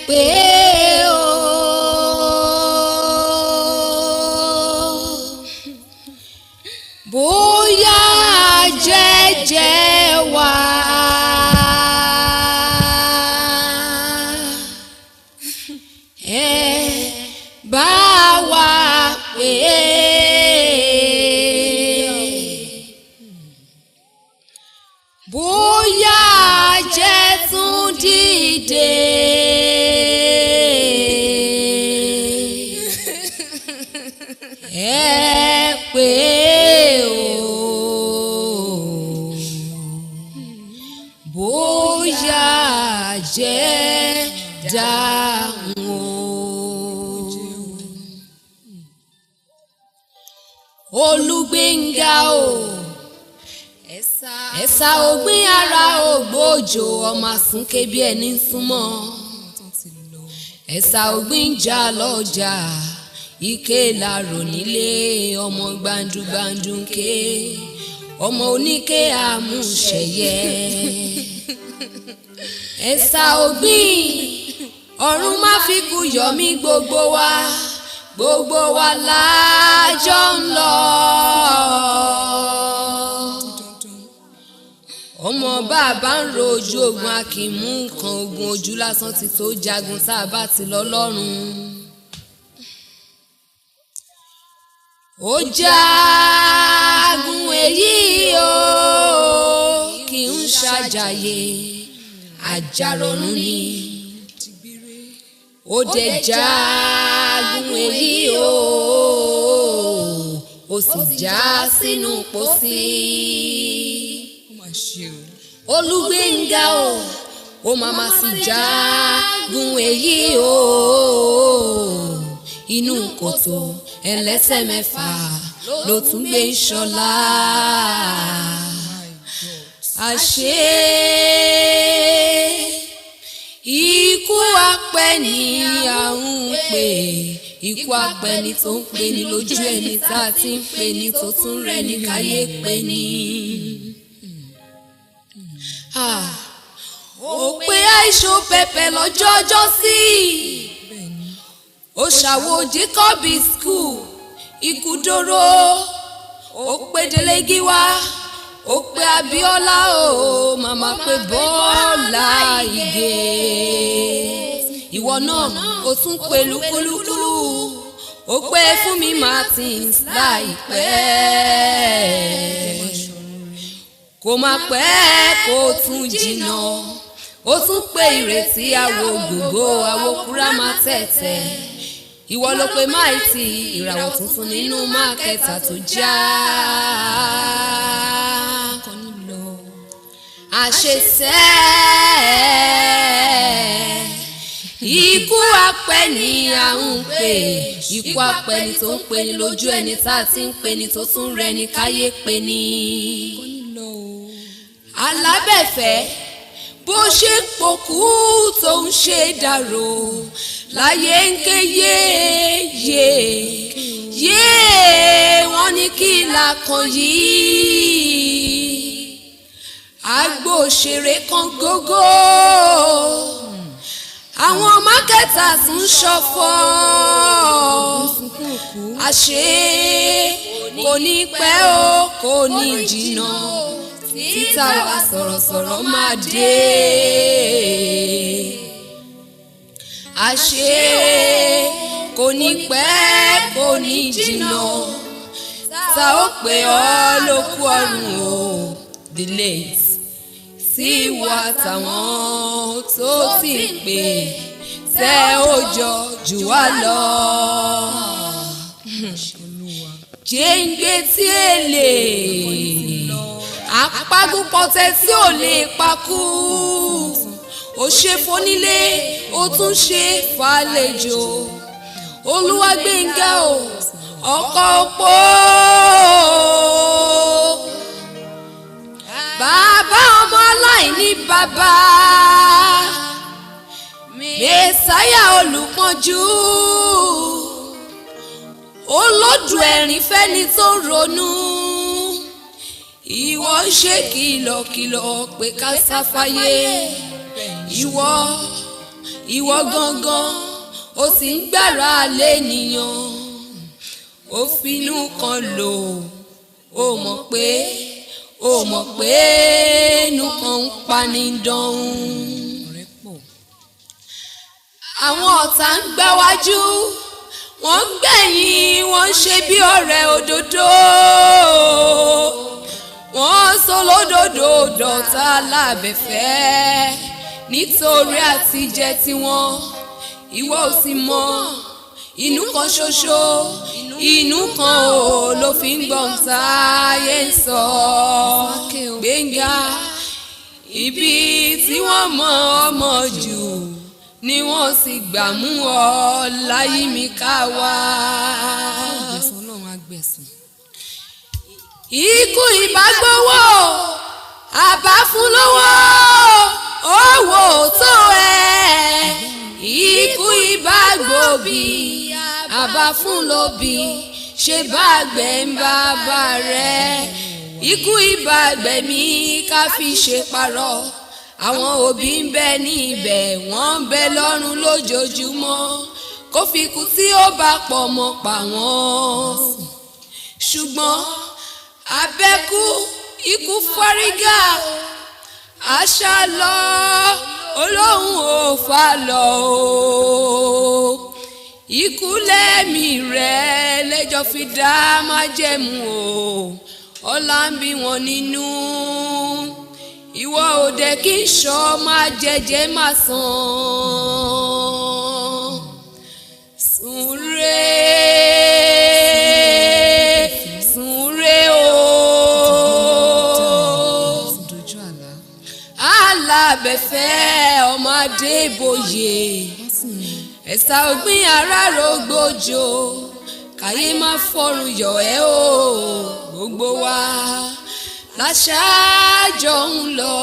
pé o bóyá jẹ́jẹ́ wá ẹ bá wa pé bóyá jẹ́ tún dìde ẹ pé o bóyá jẹ́ dáhùn o. Olúgbénga o ẹ̀sà ògbín ara ògbójò ọmọ àsúnké bí ẹni súnmọ́ ẹ̀sà ògbín jà lọ́jà ike làrò nílé ọmọ gbàǹdùgbàǹdù ké ọmọ oníké àmúṣẹyẹ ẹ̀sà ògbín ọ̀run má fi kú yọ mí gbogbo wa lájọ ń lọ. Ọmọ bàbá ń rojú ogun a kì í mú nǹkan ogun ojú lásán ti tó jagun tá a bá ti lọ lọ́rùn. Ó jagun èyí o kì í ṣàjàyè àjàrọ̀rùn ni. Ó dé jagun èyí o ó sì já sínú pósí. Olúgbénga o màmá sì jagun èyí o inú kòtò ẹlẹ́sẹ̀ mẹ́fà ló tún gbé ṣọlá. Àṣé ikú apẹni à ń pè ikú apẹni tó ń pè ní lójú ẹni tá a ti ń pè ní tó tún rẹ̀ ní káyé pè ní. Ó pé àìṣó pẹpẹ lọ́jọ́ ọjọ́ sí ó ṣàwò Jacobi school ikú dóró ó pé Delegi wá ó pé Abíọ́lá o màmá pé Bọ́lá Ìgè ìwọ náà ó tún pé lúkúlúkú ó pé Fúnmi Martins láìpẹ́ kò má pẹ́ kó tún jìnnà ó tún pé Ìrètí àwo gbogbo àwo kúrámà tẹ̀tẹ̀ ìwọ ló pé Máìtì ìràwọ̀ tuntun nínú mákẹ́tà tó já. Àṣesẹ́ ikú apẹni à ń pè ikú apẹni tó ń pè ní lójú ẹni tá a ti ń pè ní tó tún rẹ̀ ní káyé pè ní. Alábẹ̀fẹ́ bó ṣe pòkú tó ń ṣe dàrò láyé ń ké yé wọ́n ní kí la kan yìí àgbo òṣèré kan gógó àwọn mákẹ́tà tún ṣọ̀fọ̀ àṣé kò ní pẹ́ o kò ní jìnnà títà wa sọ̀rọ̀sọ̀rọ̀ máa dé. Àṣé kò ní pẹ́ kò ní jìnnà tá ó pè ọ́ lókù ọ̀run o the late sí wa táwọn tó ti pè tẹ́ ó jọ jù wá lọ. Jẹ́ǹgbé tí èlé apágúnpọ̀tẹ́ tí ò lè pakú ó ṣe fónílé ó tún ṣe fàlejò Olúwagbénga o ọkọ opó bàbá ọmọ aláìní bàbá Mèsáyà olùpọ́njú olódù ẹ̀rín fẹ́ni tó ń ronú ìwọ ń ṣe kìlọ̀kìlọ̀ pé ká sáfáyé ìwọ gangan ó sì ń gbára lẹ́nìyàn ó finú kan lò ó mọ̀ pé inú kan ń pani dánwò. àwọn ọ̀tá ń gbáwájú wọ́n ń gbẹ̀yìn wọ́n ń ṣe bí ọ̀rẹ́ òdodo wọ́n sọ lódodo dọ̀tá lábẹ́fẹ́ nítorí àtijẹ tiwọn ìwọ ò sì mọ̀ inú kan ṣoṣo inú kan ò ló fi ń gbọ́n táyé ń sọ Gbenga ibi tí wọ́n mọ̀ ọmọ jù ni wọ́n sì gbà mú ọ láyé mi ká wá. ikú ìbágbówó àbá fún lówó owó tó ẹ ikú ìbágbòbí àbá fún lóbí ṣe bá gbẹ̀ ń bàbá rẹ̀ ikú ìbágbẹ̀mí ká fi ṣe parọ́ àwọn òbí ń bẹ ní ibẹ̀ wọ́n ń bẹ lọ́run lójoojúmọ́ kó fi ikú tí ó bá pọ̀ mọ́ pa wọ́n ṣùgbọ́n abẹ́kú ikú fárígà àṣà lọ olóhùn ò fà lọ o ikú lẹ́mí rẹ̀ lẹ́jọ́ fi dá májẹ̀mú o ọlá ń bí wọn nínú ìwọ òde kí n ṣọ́ máa jẹ́jẹ́ máa sùn re o alábẹ́fẹ́ ọmọ Adébóyè ẹ̀sà ògbìn aráró gbòjò káyé má fọrùn yọ̀ ẹ́ o gbogbo wa láṣáájọ ń lọ.